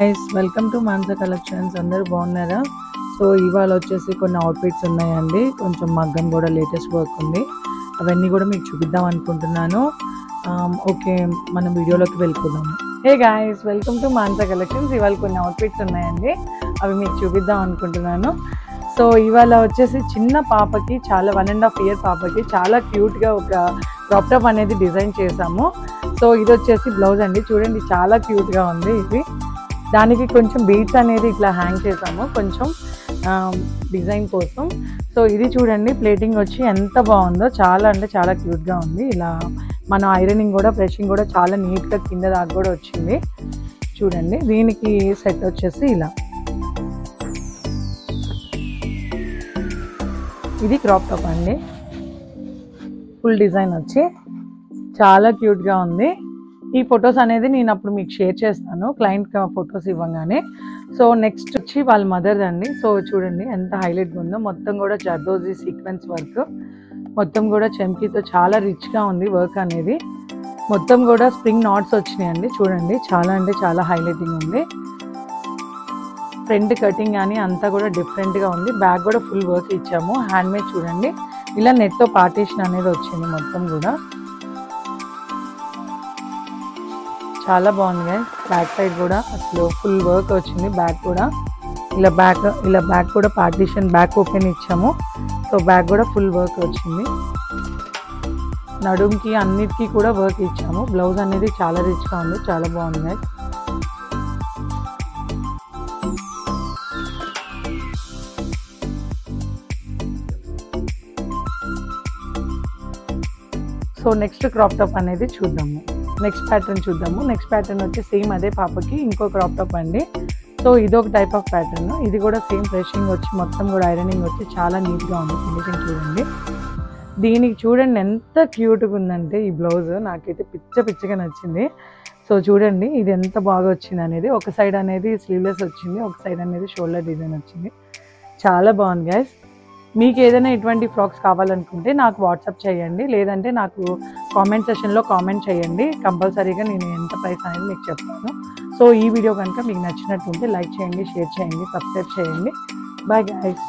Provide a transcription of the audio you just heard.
Guys welcome to Mansa collections. అందరూ బాగున్నారా? So ఇవాళ వచ్చేసి కొన్ని అవుట్ఫిట్స్ ఉన్నాయండి. కొంచెం మగ్గం కూడా లేటెస్ట్ వర్క్ ఉంది. అవన్నీ కూడా మీకు చూపిద్దాం అనుకుంటున్నాను. ఓకే, మనం వీడియోలోకి వెళ్ళిపోదాము. Hey guys, welcome to Mansa collections. ఇవాళ కొన్ని అవుట్ఫిట్స్ ఉన్నాయండి, అవి మీకు చూపిద్దాం అనుకుంటున్నాను. సో ఇవాళ వచ్చేసి చిన్న పాపకి, చాలా 1.5 year పాపకి చాలా క్యూట్గా ఒక క్రాప్ టాప్ అనేది డిజైన్ చేసాము. సో ఇది వచ్చేసి బ్లౌజ్ అండి. చూడండి, చాలా క్యూట్గా ఉంది ఇది. దానికి కొంచెం బీడ్స్ అనేది ఇట్లా హ్యాంగ్ చేసాము, కొంచెం డిజైన్ కోసం. సో ఇది చూడండి, ప్లేటింగ్ వచ్చి ఎంత బాగుందో, చాలా అంటే చాలా క్యూట్గా ఉంది. ఇలా మనం ఐరనింగ్ కూడా, బ్రషింగ్ కూడా చాలా నీట్గా కింద దాకా కూడా వచ్చింది. చూడండి, దీనికి సెట్ వచ్చేసి ఇలా. ఇది క్రాప్ టాప్ అండి, ఫుల్ డిజైన్ వచ్చి చాలా క్యూట్గా ఉంది. ఈ ఫొటోస్ అనేది నేను అప్పుడు మీకు షేర్ చేస్తాను, క్లయింట్ ఫొటోస్ ఇవ్వగానే. సో నెక్స్ట్ వచ్చి వాళ్ళ మదర్ అండి. సో చూడండి ఎంత హైలైట్గా ఉందో, మొత్తం కూడా జర్దోజీ సీక్వెన్స్ వర్క్, మొత్తం కూడా చెమ్కీతో చాలా రిచ్గా ఉంది వర్క్ అనేది. మొత్తం కూడా స్ప్రింగ్ నాట్స్ వచ్చినాయండి. చూడండి, చాలా అంటే చాలా హైలైటింగ్ ఉంది. ఫ్రంట్ కటింగ్ కానీ అంతా కూడా డిఫరెంట్గా ఉంది. బ్యాక్ కూడా ఫుల్ వర్క్ ఇచ్చాము, హ్యాండ్మేడ్. చూడండి, ఇలా నెట్తో పార్టీషన్ అనేది వచ్చింది మొత్తం కూడా. చాలా బాగుంది. బ్యాక్ సైడ్ కూడా అసలు ఫుల్ వర్క్ వచ్చింది. బ్యాక్ కూడా ఇలా బ్యాక్ కూడా పార్టీషన్, బ్యాక్ ఓపెన్ ఇచ్చాము. సో బ్యాక్ కూడా ఫుల్ వర్క్ వచ్చింది. నడుంకి అన్నిటికీ కూడా వర్క్ ఇచ్చాము. బ్లౌజ్ అనేది చాలా రిచ్గా ఉంది, చాలా బాగుంది. సో నెక్స్ట్ క్రాప్ టాప్ అనేది చూద్దాము, నెక్స్ట్ ప్యాటర్న్ చూద్దాము. నెక్స్ట్ ప్యాటర్న్ వచ్చి సేమ్ అదే పాపకి ఇంకో క్రాప్ టాప్ అండి. సో ఇదొక టైప్ ఆఫ్ ప్యాటర్న్. ఇది కూడా సేమ్ ఫ్రెషింగ్ వచ్చి, మొత్తం కూడా ఐరనింగ్ వచ్చి చాలా నీట్గా ఉంది ఫినిషింగ్. చూడండి, దీనికి చూడండి ఎంత క్యూట్గా ఉందంటే ఈ బ్లౌజ్, నాకైతే పిచ్చగా నచ్చింది. సో చూడండి, ఇది ఎంత బాగా వచ్చింది అనేది. ఒక సైడ్ అనేది స్లీవ్లెస్ వచ్చింది, ఒక సైడ్ అనేది షోల్డర్ డిజైన్ వచ్చింది. చాలా బాగుంది గైస్. మీకు ఏదైనా ఇటువంటి ఫ్రాక్స్ కావాలనుకుంటే నాకు వాట్సాప్ చేయండి, లేదంటే నాకు కామెంట్ సెషన్లో కామెంట్ చేయండి. కంపల్సరీగా నేను ఎంత ప్రైస్ అనేది మీకు చెప్తాను. సో ఈ వీడియో కనుక మీకు నచ్చినట్టుంటే లైక్ చేయండి, షేర్ చేయండి, సబ్స్క్రైబ్ చేయండి. Bye guys.